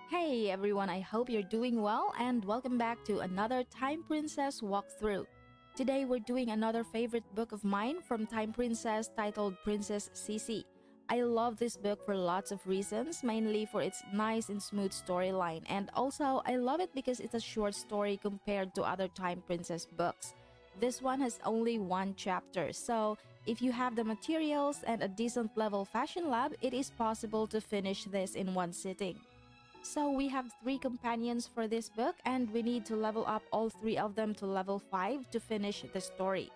Hey everyone, I hope you're doing well and welcome back to another Time Princess walkthrough. Today we're doing another favorite book of mine from Time Princess titled Princess Sissi. I love this book for lots of reasons, mainly for its nice and smooth storyline, and also I love it because it's a short story compared to other Time Princess books. This one has only one chapter, so if you have the materials and a decent level fashion lab, it is possible to finish this in one sitting. So we have three companions for this book and we need to level up all three of them to level 5 to finish the story.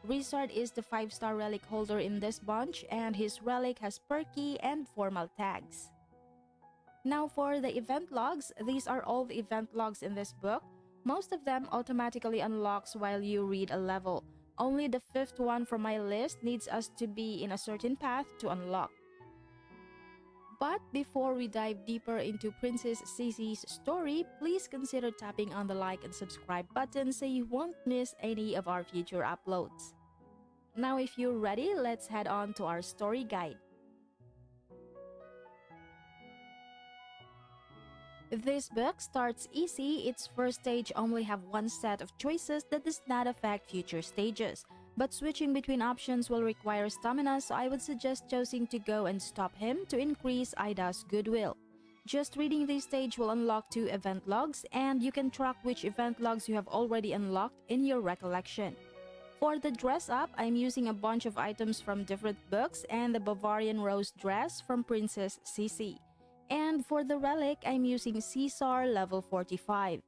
Rizard is the 5-star relic holder in this bunch and his relic has perky and formal tags. Now for the event logs, these are all the event logs in this book. Most of them automatically unlocks while you read a level. Only the 5th one from my list needs us to be in a certain path to unlock. But before we dive deeper into Princess Sisi's story, please consider tapping on the like and subscribe button so you won't miss any of our future uploads. Now if you're ready, let's head on to our story guide. This book starts easy. Its first stage only have one set of choices that does not affect future stages. But switching between options will require stamina, so I would suggest choosing to go and stop him to increase Ida's goodwill. Just reading this stage will unlock 2 event logs, and you can track which event logs you have already unlocked in your recollection. For the dress up, I'm using a bunch of items from different books and the Bavarian Rose dress from Princess Sissi. And for the relic, I'm using Caesar level 45.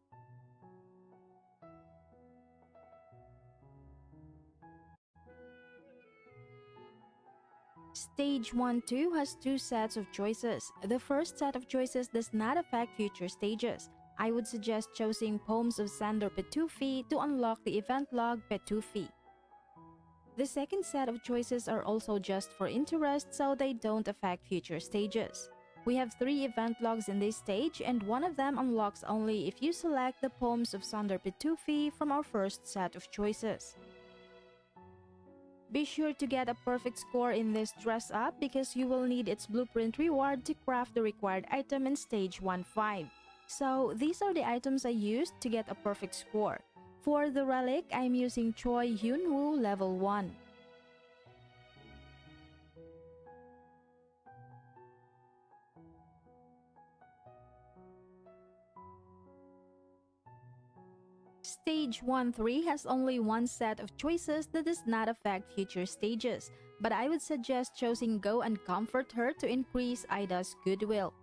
Stage 1-2 has 2 sets of choices. The first set of choices does not affect future stages. I would suggest choosing Poems of Sander Petufi to unlock the event log Petufi. The second set of choices are also just for interest, so they don't affect future stages. We have 3 event logs in this stage, and one of them unlocks only if you select the Poems of Sander Petufi from our first set of choices. Be sure to get a perfect score in this dress up because you will need its blueprint reward to craft the required item in stage 1-5. So these are the items I used to get a perfect score. For the relic, I'm using Choi Hyun-woo level 1. Stage 1-3 has only one set of choices that does not affect future stages, but I would suggest choosing Go and Comfort Her to increase Ida's goodwill.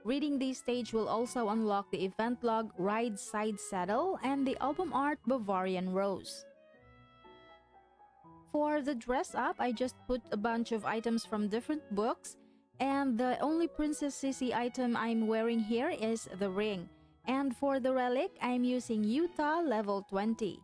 Reading this stage will also unlock the event log Ride Side Saddle and the album art Bavarian Rose. For the dress up, I just put a bunch of items from different books, and the only Princess Sissi item I'm wearing here is the ring. And for the relic, I'm using Utah level 20.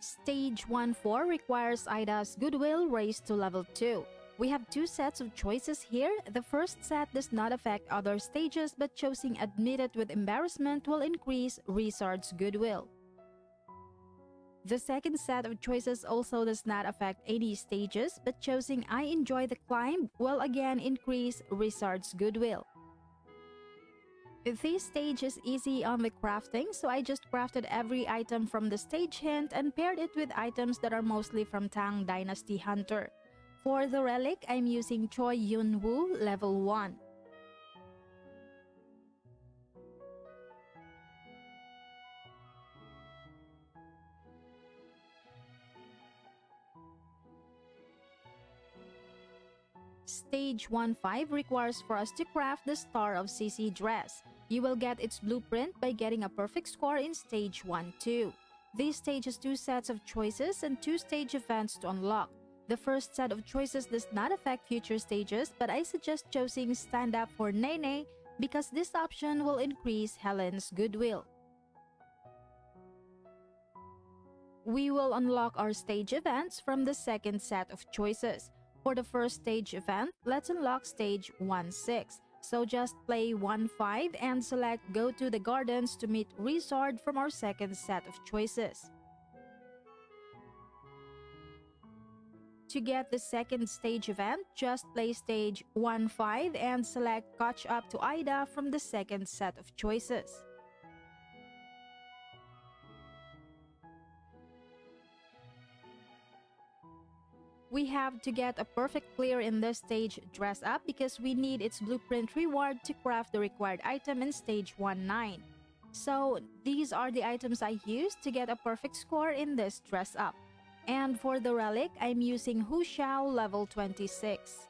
Stage 1-4 requires Ida's goodwill raised to level 2. We have 2 sets of choices here. The first set does not affect other stages, but choosing Admitted with Embarrassment will increase Rizard's goodwill. The second set of choices also does not affect any stages, but choosing I Enjoy the Climb will again increase Rizard's goodwill. This stage is easy on the crafting, so I just crafted every item from the stage hint and paired it with items that are mostly from Tang Dynasty Hunter. For the relic, I'm using Choi Yun-woo level 1. Stage 1-5 requires for us to craft the Star of CeCe dress. You will get its blueprint by getting a perfect score in Stage 1-2. This stage has 2 sets of choices and 2 stage events to unlock. The first set of choices does not affect future stages, but I suggest choosing Stand Up for Nene because this option will increase Helen's goodwill. We will unlock our stage events from the second set of choices. For the first stage event, let's unlock stage 1-6. So just play 1-5 and select Go to the Gardens to meet Resort from our second set of choices. To get the second stage event, just play stage 1-5 and select Catch Up to Ida from the second set of choices. We have to get a perfect clear in this stage Dress Up because we need its blueprint reward to craft the required item in stage 1-9. So these are the items I used to get a perfect score in this Dress Up. And for the relic, I'm using Hu Xiao level 26.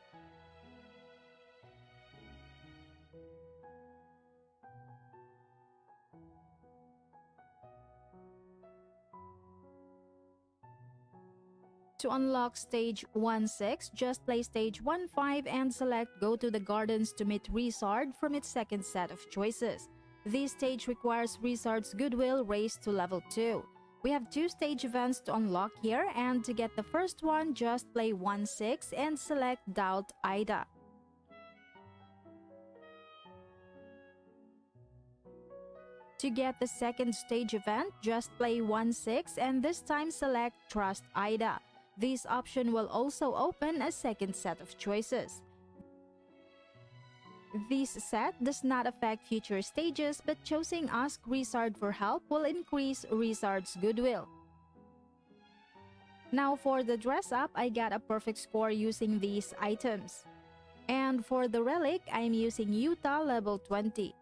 To unlock stage 1-6, just play stage 1-5 and select Go to the Gardens to meet Resard from its second set of choices. This stage requires Resard's Goodwill raised to level 2. We have 2 stage events to unlock here, and to get the first one, just play 1-6 and select Doubt Ida. To get the second stage event, just play 1-6 and this time select Trust Ida. This option will also open a second set of choices. This set does not affect future stages, but choosing Ask Resard for help will increase Resard's goodwill. Now for the Dress Up, I got a perfect score using these items. And for the relic, I'm using Utah level 20.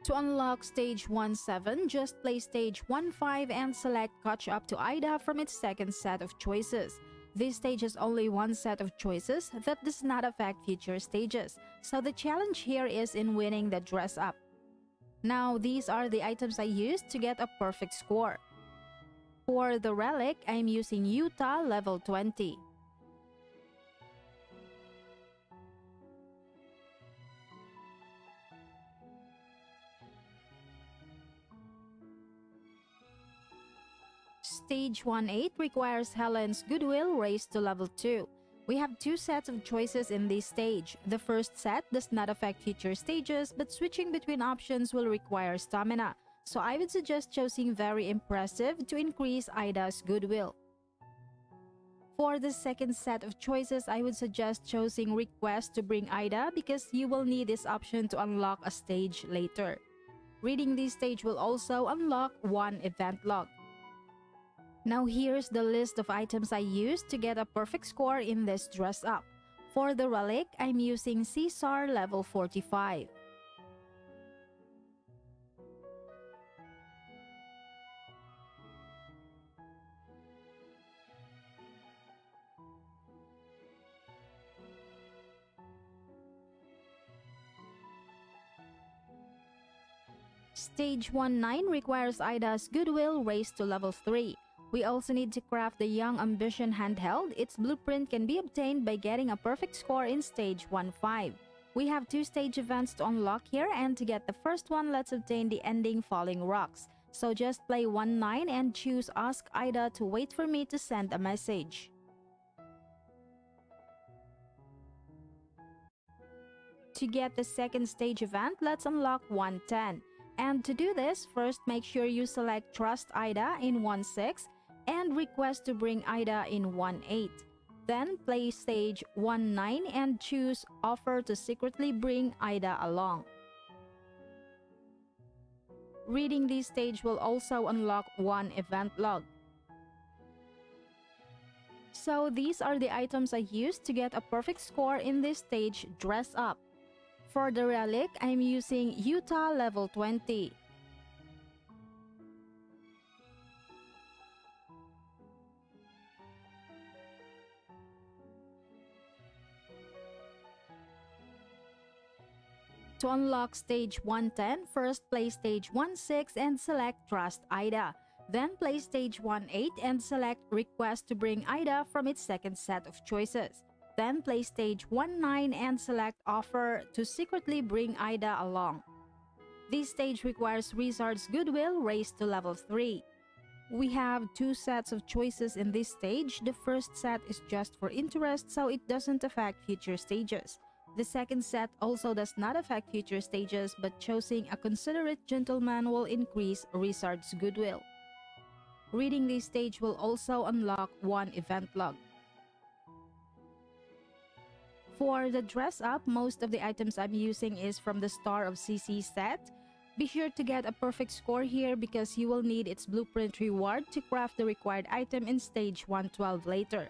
To unlock stage 1-7, just play stage 1-5 and select Catch Up to Ida from its second set of choices. This stage has only one set of choices that does not affect future stages, so the challenge here is in winning the Dress Up. Now, these are the items I used to get a perfect score. For the relic, I'm using Utah level 20. Stage 1-8 requires Helen's Goodwill raised to level 2. We have 2 sets of choices in this stage. The first set does not affect future stages, but switching between options will require stamina. So I would suggest choosing Very Impressive to increase Ida's Goodwill. For the second set of choices, I would suggest choosing Request to bring Ida because you will need this option to unlock a stage later. Reading this stage will also unlock one event log. Now here's the list of items I used to get a perfect score in this Dress Up. For the relic, I'm using Caesar level 45. Stage 1-9 requires Ida's Goodwill raised to level 3. We also need to craft the Young Ambition handheld. Its blueprint can be obtained by getting a perfect score in stage 1-5. We have 2 stage events to unlock here, and to get the first one, let's obtain the ending Falling Rocks. So just play 1-9 and choose Ask Ida to wait for me to send a message. To get the second stage event, let's unlock 1-10. And to do this, first make sure you select Trust Ida in 1-6 and Request to bring Ida in 1-8. Then play stage 1-9 and choose Offer to secretly bring Ida along. Reading this stage will also unlock one event log. So these are the items I used to get a perfect score in this stage Dress Up. For the relic, I'm using Utah level 20. To unlock stage 1-10, first play stage 1-6 and select Trust Ida. Then play stage 1-8 and select Request to bring Ida from its second set of choices. Then play stage 1-9 and select offer to secretly bring Ida along. This stage requires Rizard's goodwill raised to level 3. We have 2 sets of choices in this stage. The first set is just for interest, so it doesn't affect future stages. The second set also does not affect future stages, but choosing a considerate gentleman will increase Rizard's goodwill. Reading this stage will also unlock 1 event log. For the dress up, most of the items I'm using is from the Star of CeCe set. Be sure to get a perfect score here because you will need its blueprint reward to craft the required item in stage 112 later.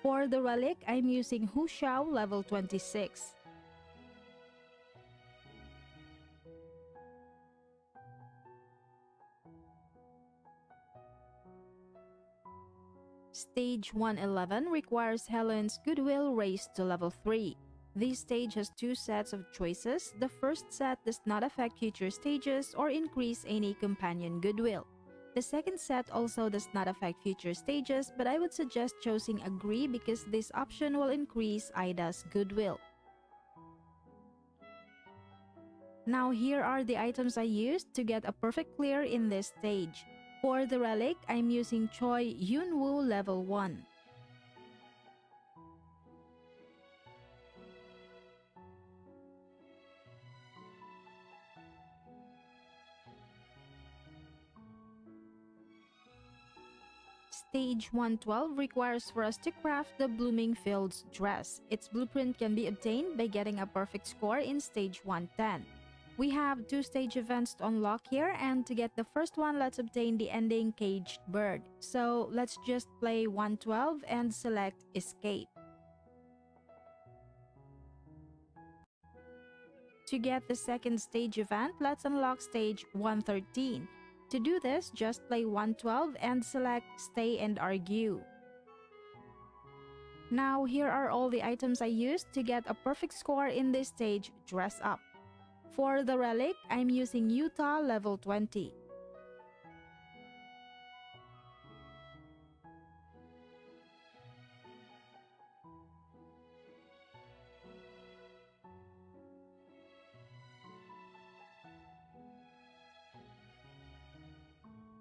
For the relic, I'm using Hu Xiao level 26. Stage 111 requires Helen's goodwill raised to level 3. This stage has 2 sets of choices. The first set does not affect future stages or increase any companion goodwill. The second set also does not affect future stages, but I would suggest choosing agree because this option will increase Ida's goodwill. Now here are the items I used to get a perfect clear in this stage. For the relic, I'm using Choi Yunwoo level 1. Stage 112 requires for us to craft the Blooming Fields dress. Its blueprint can be obtained by getting a perfect score in stage 110. We have 2 stage events to unlock here, and to get the first one, let's obtain the ending Caged Bird. So let's just play 112 and select Escape. To get the second stage event, let's unlock stage 113. To do this, just play 112 and select Stay and Argue. Now here are all the items I used to get a perfect score in this stage, Dress Up. For the relic, I'm using Utah level 20.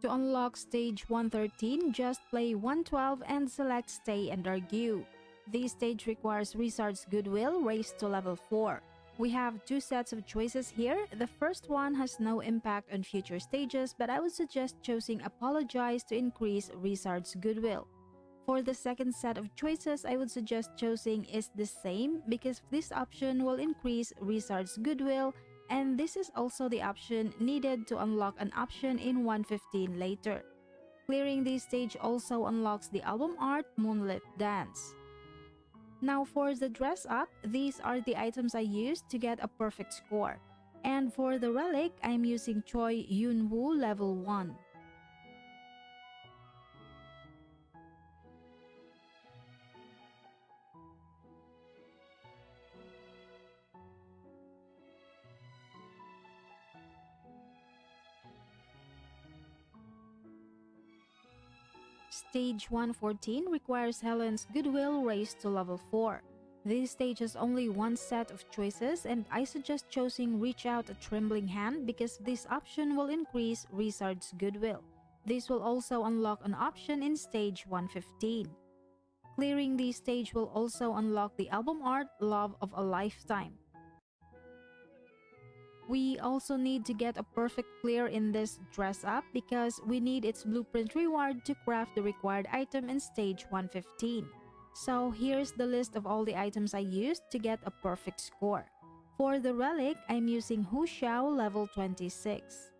To unlock stage 113, just play 112 and select Stay and Argue. This stage requires Rizard's goodwill raised to level 4. We have 2 sets of choices here. The first one has no impact on future stages, but I would suggest choosing Apologize to increase Rizard's goodwill. For the second set of choices, I would suggest choosing Is the Same because this option will increase Rizard's goodwill, and this is also the option needed to unlock an option in 115 later. Clearing this stage also unlocks the album art Moonlit Dance. Now for the dress up, these are the items I used to get a perfect score. And for the relic, I'm using Choi Yunwoo level 1. Stage 114 requires Helen's goodwill raised to level 4. This stage has only 1 set of choices, and I suggest choosing Reach Out a Trembling Hand because this option will increase Rizard's goodwill. This will also unlock an option in stage 115. Clearing this stage will also unlock the album art Love of a Lifetime. We also need to get a perfect clear in this dress up because we need its blueprint reward to craft the required item in stage 115. So here's the list of all the items I used to get a perfect score. For the relic, I'm using Hu Xiao level 26.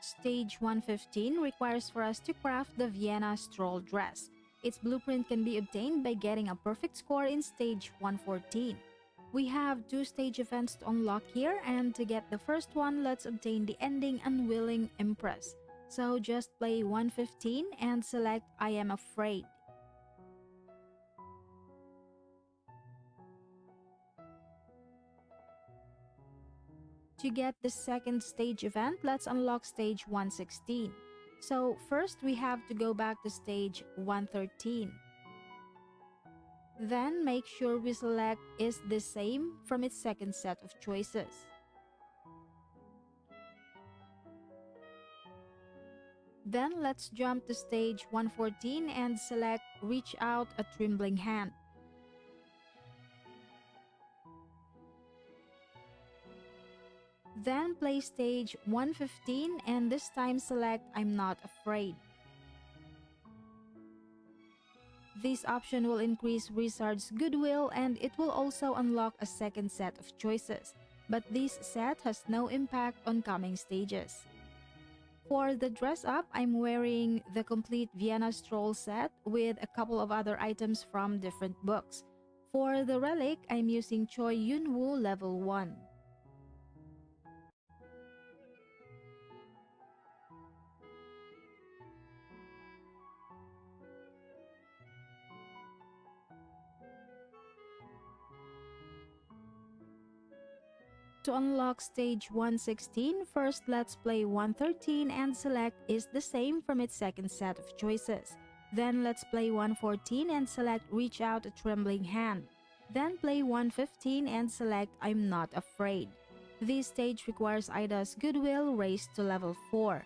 Stage 115 requires for us to craft the Vienna stroll dress. Its blueprint can be obtained by getting a perfect score in stage 114. We have 2 stage events to unlock here, and to get the first one, let's obtain the ending Unwilling Empress. So just play 115 and select I Am Afraid. To get the second stage event, let's unlock stage 116. So first we have to go back to stage 113. Then make sure we select is the same from its second set of choices. Then let's jump to stage 114 and select reach out a trembling hand. Then play stage 115 and this time select I'm not afraid. This option will increase Wizard's goodwill and it will also unlock a second set of choices, but this set has no impact on coming stages. For the dress up, I'm wearing the complete Vienna Stroll set with a couple of other items from different books. For the relic, I'm using Choi Yun-woo level 1. To unlock stage 116, first let's play 113 and select is the same from its second set of choices. Then let's play 114 and select reach out a trembling hand. Then play 115 and select I'm not afraid. This stage requires Ida's goodwill raised to level 4.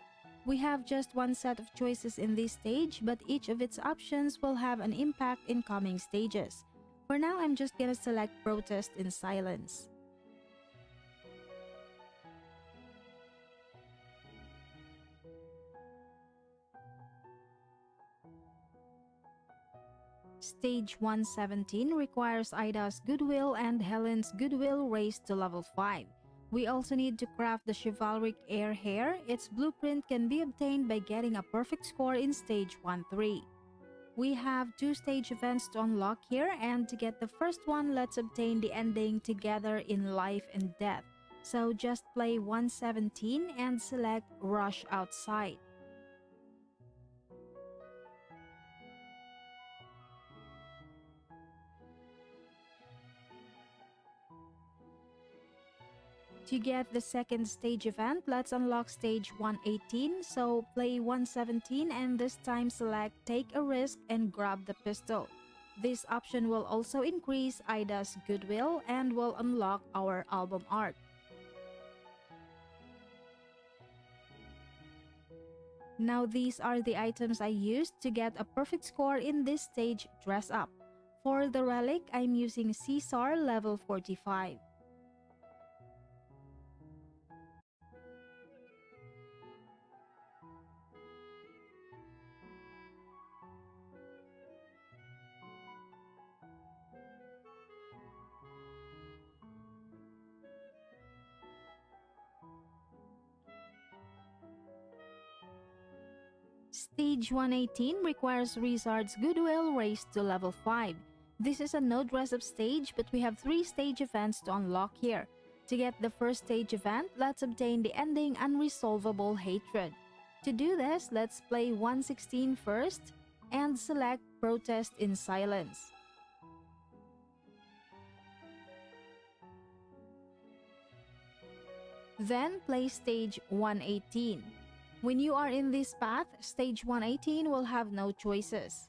We have just one set of choices in this stage, but each of its options will have an impact in coming stages. For now, I'm just gonna select protest in silence. Stage 117 requires Ida's goodwill and Helen's goodwill raised to level 5. We also need to craft the chivalric heir hair. Its blueprint can be obtained by getting a perfect score in stage 1-3. We have 2 stage events to unlock here, and to get the first one, let's obtain the ending Together in Life and Death. So just play 117 and select Rush Outside. To get the second stage event, let's unlock stage 118, so play 117 and this time select Take a Risk and grab the pistol. This option will also increase Ida's goodwill and will unlock our album art. Now these are the items I used to get a perfect score in this stage dress up. For the relic, I'm using CeCe level 45. Stage 118 requires Wizard's goodwill raised to level 5. This is a no dress-up stage, but we have 3 stage events to unlock here. To get the first stage event, let's obtain the ending Unresolvable Hatred. To do this, let's play 116 first and select Protest in Silence. Then play stage 118. When you are in this path, stage 118 will have no choices.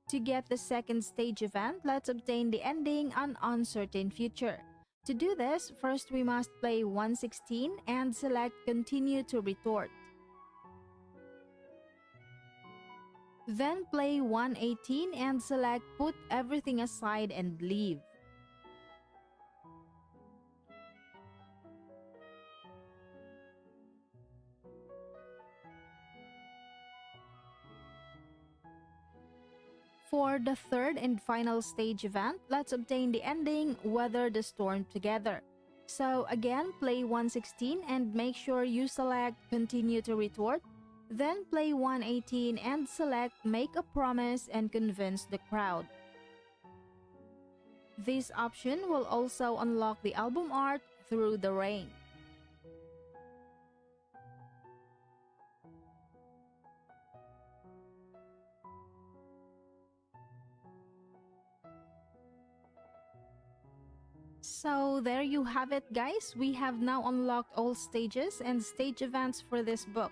To get the second stage event, let's obtain the ending An Uncertain Future. To do this, first we must play 116 and select Continue to Retort. Then play 118 and select Put Everything Aside and Leave. For the third and final stage event, let's obtain the ending Weather the Storm Together. So again, play 116 and make sure you select Continue to Retort. Then play 118 and select Make a Promise and Convince the Crowd. This option will also unlock the album art Through the Rain. So there you have it, guys. We have now unlocked all stages and stage events for this book.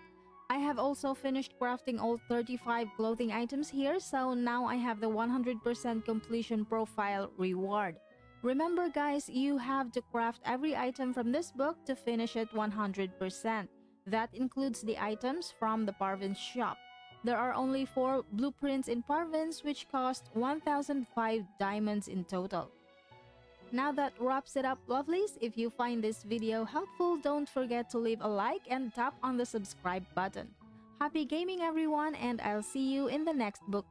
I have also finished crafting all 35 clothing items here, so now I have the 100% completion profile reward. Remember, guys, you have to craft every item from this book to finish it 100%. That includes the items from the Parvin's shop. There are only 4 blueprints in Parvin's, which cost 1005 diamonds in total. Now that wraps it up, lovelies. If you find this video helpful, don't forget to leave a like and tap on the subscribe button. Happy gaming, everyone, and I'll see you in the next book